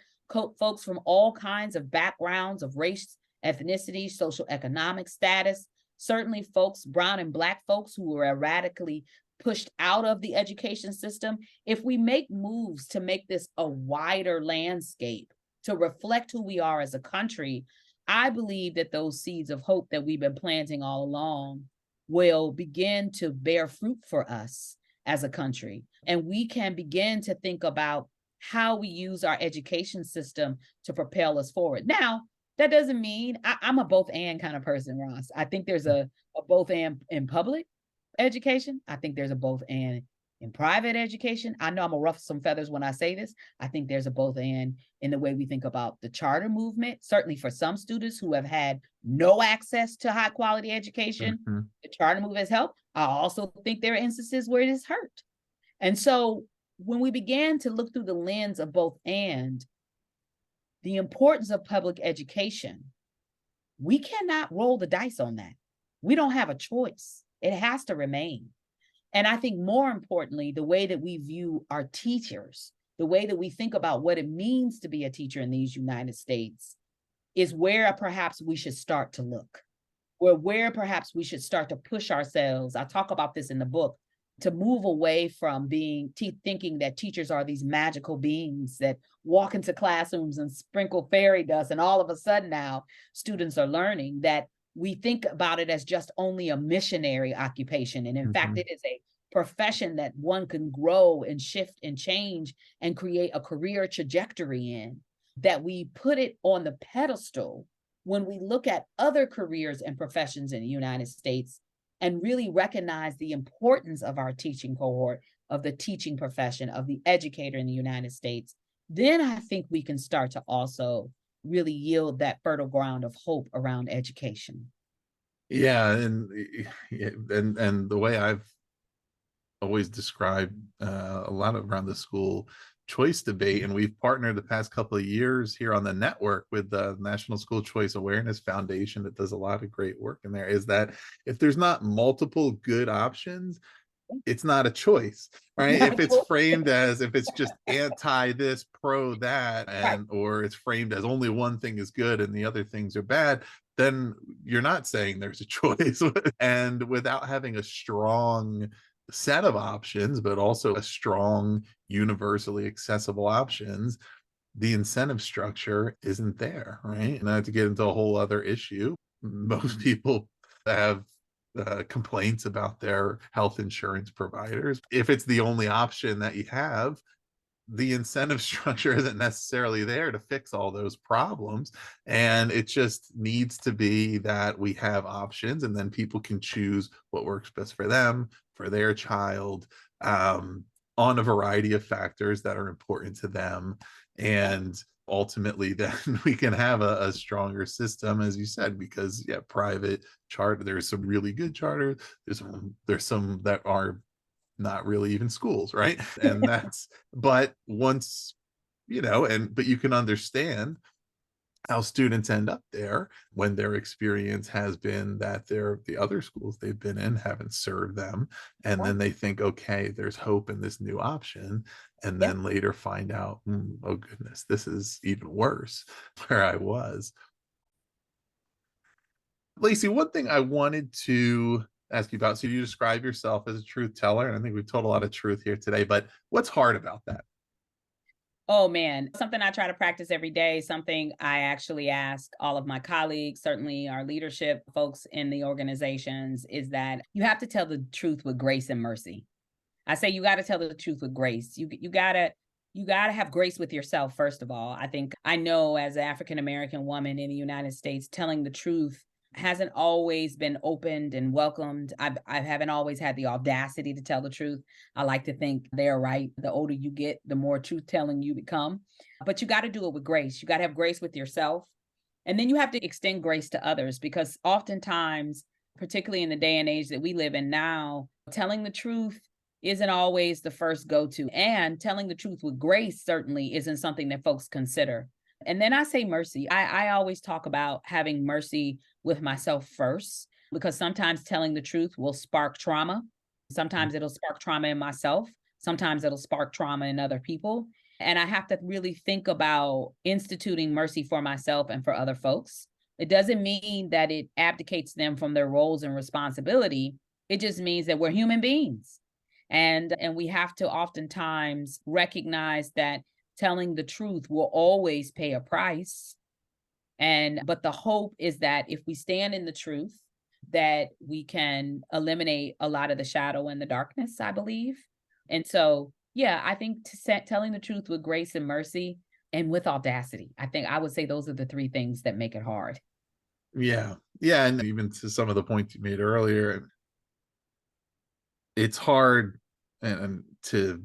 folks from all kinds of backgrounds of race, ethnicity, social economic status, certainly folks, brown and black folks who were erratically pushed out of the education system. If we make moves to make this a wider landscape to reflect who we are as a country, I believe that those seeds of hope that we've been planting all along will begin to bear fruit for us as a country. And we can begin to think about how we use our education system to propel us forward. Now, that doesn't mean I'm a both and kind of person, Ross. I think there's a both and in public education. I think there's a both and in private education. I know I'm gonna ruffle some feathers when I say this. I think there's a both and in the way we think about the charter movement. Certainly for some students who have had no access to high quality education, Mhm. the charter movement has helped. I also think there are instances where it has hurt. And so when we began to look through the lens of both and the importance of public education, we cannot roll the dice on that. We don't have a choice. It has to remain. And I think more importantly, the way that we view our teachers, the way that we think about what it means to be a teacher in these United States is where perhaps we should start to look, where perhaps we should start to push ourselves. I talk about this in the book, to move away from thinking that teachers are these magical beings that walk into classrooms and sprinkle fairy dust, and all of a sudden now students are learning, that we think about it as just only a missionary occupation. And in fact, Mhm. it is a profession that one can grow and shift and change and create a career trajectory in, that we put it on the pedestal when we look at other careers and professions in the United States and really recognize the importance of our teaching cohort, of the teaching profession, of the educator in the United States. Then I think we can start to also really yield that fertile ground of hope around education. Yeah, and yeah, and the way I've always described a lot around the school choice debate, and we've partnered the past couple of years here on the network with the National School Choice Awareness Foundation that does a lot of great work in there, is that if there's not multiple good options, it's not a choice, right? If it's framed as, if it's just anti this, pro that, Right. and or it's framed as only one thing is good and the other things are bad, then you're not saying there's a choice. And without having a strong set of options, but also a strong, universally accessible options, the incentive structure isn't there, right? And not to get into a whole other issue, most people have complaints about their health insurance providers. If it's the only option that you have, the incentive structure isn't necessarily there to fix all those problems. And it just needs to be that we have options and then people can choose what works best for them, for their child, on a variety of factors that are important to them. And ultimately, then we can have a stronger system, as you said, because yeah, private charter, there's some really good charters, there's some that are not really even schools, right? And that's, but once, but you can understand how students end up there when their experience has been that the other schools they've been in haven't served them. And Right. then they think, okay, there's hope in this new option. And Yeah. then later find out, oh goodness, this is even worse where I was. Lacey, one thing I wanted to ask you about. So you describe yourself as a truth teller, and I think we've told a lot of truth here today, but what's hard about that? Oh man, something I try to practice every day, something I actually ask all of my colleagues, certainly our leadership folks in the organizations, is that you have to tell the truth with grace and mercy. I say you got to tell the truth with grace. You got to have grace with yourself first of all. I think I know as an African American woman in the United States, telling the truth hasn't always been opened and welcomed. I haven't always had the audacity to tell the truth. I like to think they're right. The older you get, the more truth telling you become. But you got to do it with grace. You got to have grace with yourself. And then you have to extend grace to others because oftentimes, particularly in the day and age that we live in now, telling the truth isn't always the first go to. And telling the truth with grace certainly isn't something that folks consider. And then I say mercy. I always talk about having mercy with myself first, because sometimes telling the truth will spark trauma. Sometimes it'll spark trauma in myself. Sometimes it'll spark trauma in other people. And I have to really think about instituting mercy for myself and for other folks. It doesn't mean that it abdicates them from their roles and responsibility. It just means that we're human beings. And we have to oftentimes recognize that telling the truth will always pay a price. And but the hope is that if we stand in the truth, that we can eliminate a lot of the shadow and the darkness, I believe. And so, yeah, I think telling the truth with grace and mercy and with audacity. I think I would say those are the three things that make it hard. Yeah. Yeah. And even to some of the points you made earlier, it's hard and to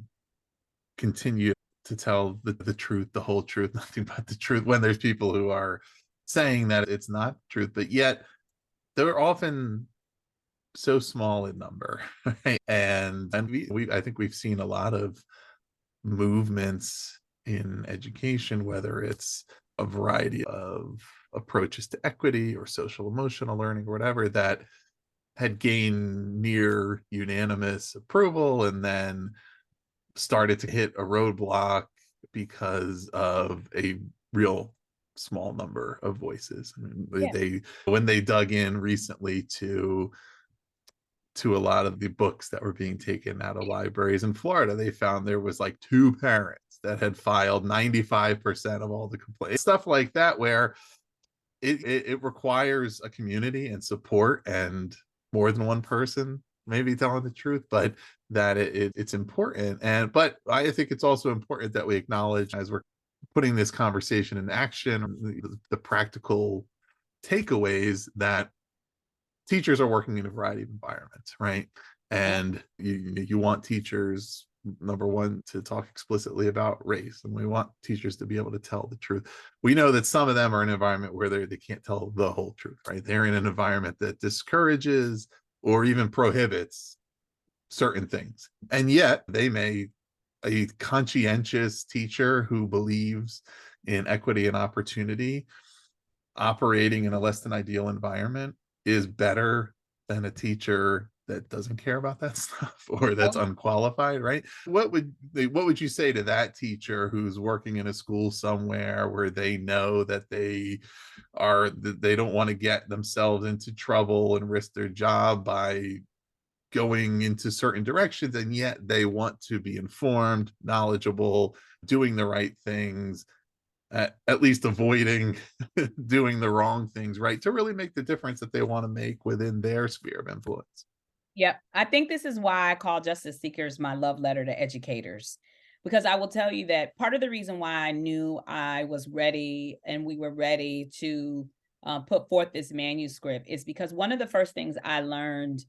continue to tell the truth, the whole truth, nothing but the truth when there's people who are saying that it's not truth, but yet they're often so small in number, right? And we I think we've seen a lot of movements in education, whether it's a variety of approaches to equity or social emotional learning or whatever, that had gained near unanimous approval and then started to hit a roadblock because of a real small number of voices. I mean, Yeah. they when they dug in recently to a lot of the books that were being taken out of libraries in Florida, they found there was like two parents that had filed 95% of all the complaints, stuff like that, where it requires a community and support and more than one person maybe telling the truth, but that it's important. And but I think it's also important that we acknowledge, as we're putting this conversation in action, the practical takeaways, that teachers are working in a variety of environments, right? Yeah. And you want teachers, number one, to talk explicitly about race, and we want teachers to be able to tell the truth. We know that some of them are in an environment where they can't tell the whole truth, right? They're in an environment that discourages or even prohibits certain things, and yet they may, a conscientious teacher who believes in equity and opportunity, operating in a less than ideal environment, is better than a teacher that doesn't care about that stuff or that's Oh, unqualified, right? What would you say to that teacher who's working in a school somewhere where they know that they don't want to get themselves into trouble and risk their job by going into certain directions, and yet they want to be informed, knowledgeable, doing the right things, at least avoiding doing the wrong things, right? To really make the difference that they want to make within their sphere of influence. Yep. I think this is why I call justice seekers my love letter to educators. Because I will tell you that part of the reason why I knew I was ready and we were ready to put forth this manuscript is because one of the first things I learned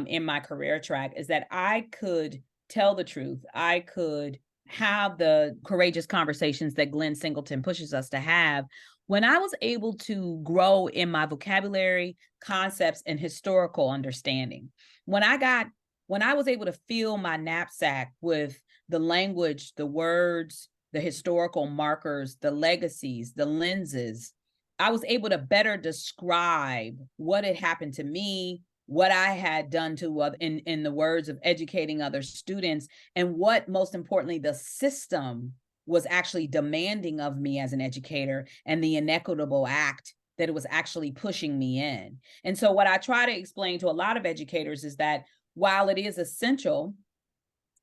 in my career track is that I could tell the truth. I could have the courageous conversations that Glenn Singleton pushes us to have when I was able to grow in my vocabulary, concepts, and historical understanding. When I was able to fill my knapsack with the language, the words, the historical markers, the legacies, the lenses, I was able to better describe what had happened to me, what I had done to in the words of educating other students, and what most importantly the system was actually demanding of me as an educator, and the inequitable act that it was actually pushing me in. And so what I try to explain to a lot of educators is that while it is essential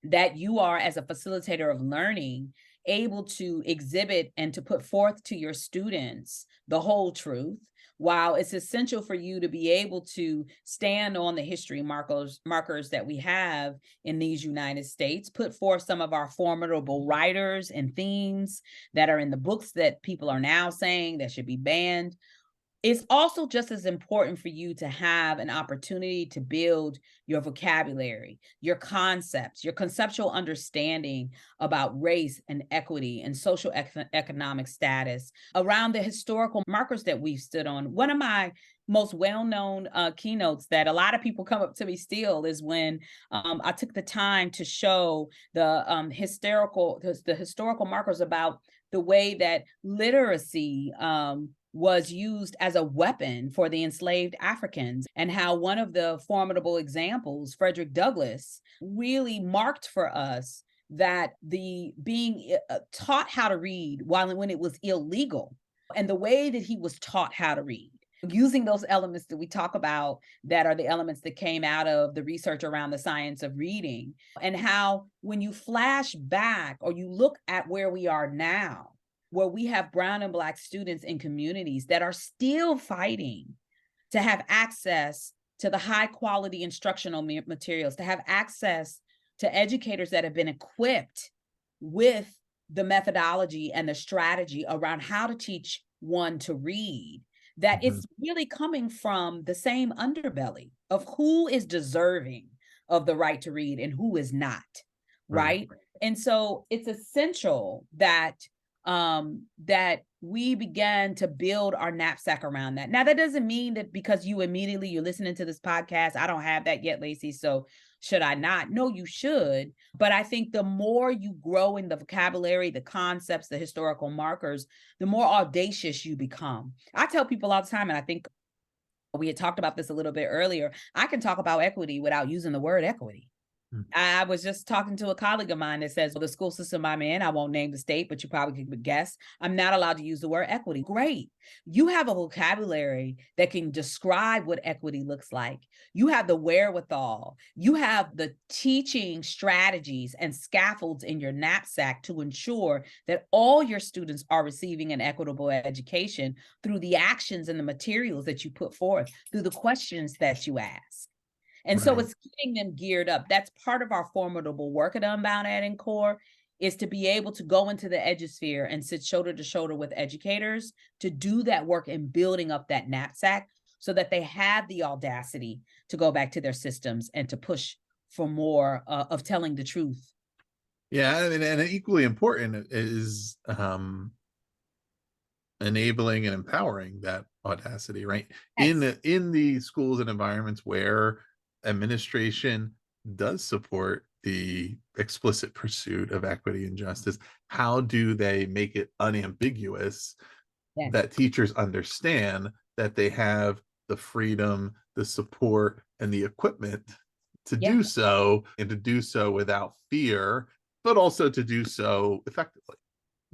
that you are, as a facilitator of learning, able to exhibit and to put forth to your students the whole truth, while it's essential for you to be able to stand on the history markers that we have in these United States, put forth some of our formidable writers and themes that are in the books that people are now saying that should be banned, it's also just as important for you to have an opportunity to build your vocabulary, your concepts, your conceptual understanding about race and equity and social economic status around the historical markers that we've stood on. One of my most well-known keynotes that a lot of people come up to me still is when I took the time to show the historical markers about the way that literacy was used as a weapon for the enslaved Africans, and how one of the formidable examples, Frederick Douglass, really marked for us that the being taught how to read when it was illegal, and the way that he was taught how to read, using those elements that we talk about that are the elements that came out of the research around the science of reading, and how when you flash back or you look at where we are now, where we have brown and Black students in communities that are still fighting to have access to the high quality instructional materials, to have access to educators that have been equipped with the methodology and the strategy around how to teach one to read, that Mhm. it's really coming from the same underbelly of who is deserving of the right to read and who is not, Right. right? And so it's essential that that we began to build our knapsack around that. Now, that doesn't mean that because you're listening to this podcast, I don't have that yet, Lacey. So should I not? No, you should. But I think the more you grow in the vocabulary, the concepts, the historical markers, the more audacious you become. I tell people all the time, and I think we had talked about this a little bit earlier, I can talk about equity without using the word equity. Mm. I was just talking to a colleague of mine that says, well, the school system I'm in, I won't name the state, but you probably could guess, I'm not allowed to use the word equity. Great. You have a vocabulary that can describe what equity looks like. You have the wherewithal. You have the teaching strategies and scaffolds in your knapsack to ensure that all your students are receiving an equitable education through the actions and the materials that you put forth, through the questions that you ask. And so Right. it's getting them geared up. That's part of our formidable work at UnboundEd and Core, is to be able to go into the edusphere and sit shoulder to shoulder with educators to do that work in building up that knapsack so that they have the audacity to go back to their systems and to push for more of telling the truth. Yeah, I mean, and equally important is enabling and empowering that audacity, right? Yes. In the schools and environments where administration does support the explicit pursuit of equity and justice, how do they make it unambiguous Yes. that teachers understand that they have the freedom, the support, and the equipment to Yeah. do so, and to do so without fear, but also to do so effectively?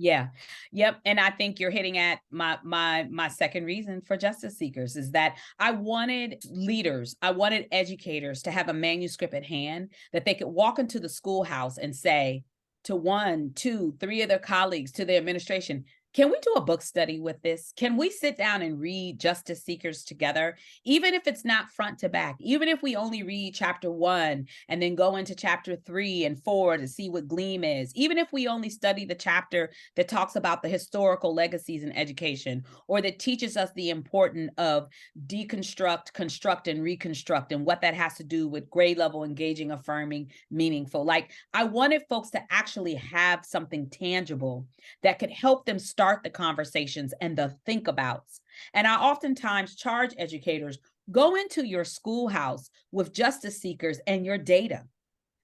Yeah. Yep. And I think you're hitting at my second reason for justice seekers is that I wanted leaders, I wanted educators to have a manuscript at hand that they could walk into the schoolhouse and say to one, two, three of their colleagues, to their administration, can we do a book study with this? Can we sit down and read Justice Seekers together? Even if it's not front to back, even if we only read chapter 1 and then go into chapter 3 and 4 to see what GLEAM is, even if we only study the chapter that talks about the historical legacies in education, or that teaches us the importance of deconstruct, construct, and reconstruct, and what that has to do with grade level engaging, affirming, meaningful. Like, I wanted folks to actually have something tangible that could help them start the conversations and the think abouts. And I oftentimes charge educators, go into your schoolhouse with justice seekers and your data.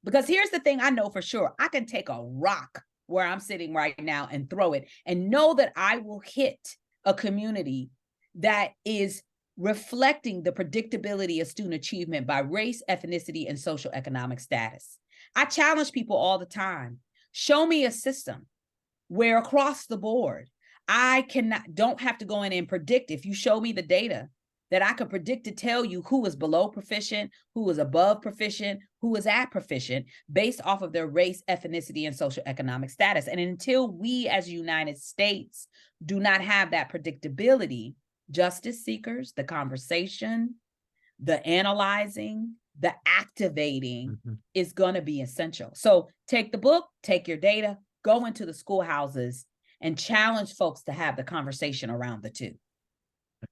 Because here's the thing I know for sure, I can take a rock where I'm sitting right now and throw it and know that I will hit a community that is reflecting the predictability of student achievement by race, ethnicity, and social economic status. I challenge people all the time. Show me a system where across the board, don't have to go in and predict. If you show me the data, that I could predict to tell you who is below proficient, who is above proficient, who is at proficient based off of their race, ethnicity, and social economic status. And until we as United States do not have that predictability, justice seekers, the conversation, the analyzing, the activating Mhm. is going to be essential. So take the book, take your data, go into the schoolhouses and challenge folks to have the conversation around the two.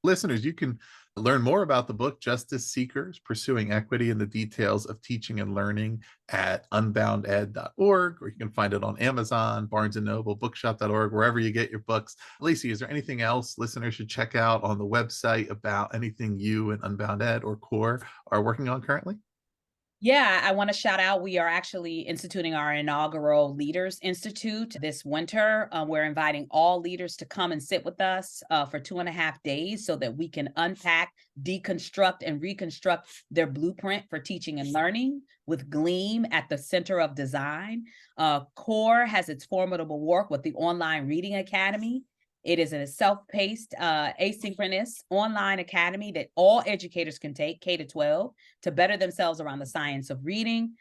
Listeners, you can learn more about the book Justice Seekers Pursuing Equity and the Details of Teaching and Learning at unbounded.org, or you can find it on Amazon, Barnes and Noble, bookshop.org, wherever you get your books. Lacey, is there anything else listeners should check out on the website about anything you and Unbound Ed or CORE are working on currently? Yeah, I want to shout out. We are actually instituting our inaugural Leaders Institute this winter. We're inviting all leaders to come and sit with us for 2.5 days so that we can unpack, deconstruct, and reconstruct their blueprint for teaching and learning with GLEAM at the center of design. CORE has its formidable work with the Online Reading Academy. It is a self-paced, asynchronous online academy that all educators can take, K to 12, to better themselves around the science of reading.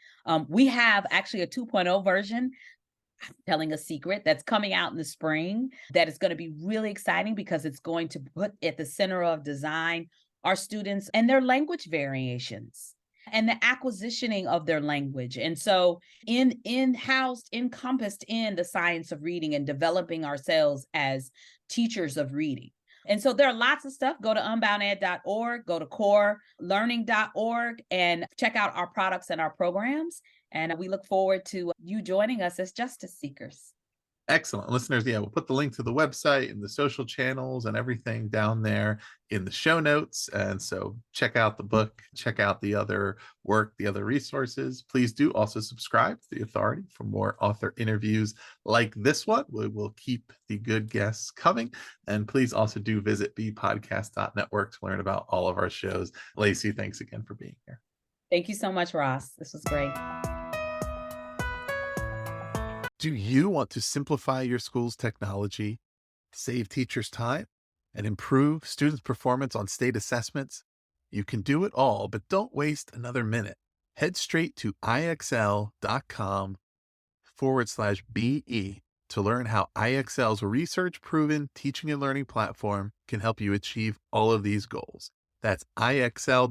We have actually a 2.0 version, telling a secret, that's coming out in the spring that is going to be really exciting because it's going to put at the center of design our students and their language variations and the acquisitioning of their language. And so in-housed, encompassed in the science of reading and developing ourselves as teachers of reading. And so there are lots of stuff. Go to unbounded.org, go to corelearning.org, and check out our products and our programs. And we look forward to you joining us as justice seekers. Excellent. Listeners, yeah, we'll put the link to the website and the social channels and everything down there in the show notes. And so check out the book, check out the other work, the other resources. Please do also subscribe to The Authority for more author interviews like this one. We will keep the good guests coming. And please also do visit bpodcast.network to learn about all of our shows. Lacey, thanks again for being here. Thank you so much, Ross. This was great. Do you want to simplify your school's technology, save teachers time, and improve students' performance on state assessments? You can do it all, but don't waste another minute. Head straight to ixl.com/BE to learn how IXL's research proven teaching and learning platform can help you achieve all of these goals. That's ixl.com/BE.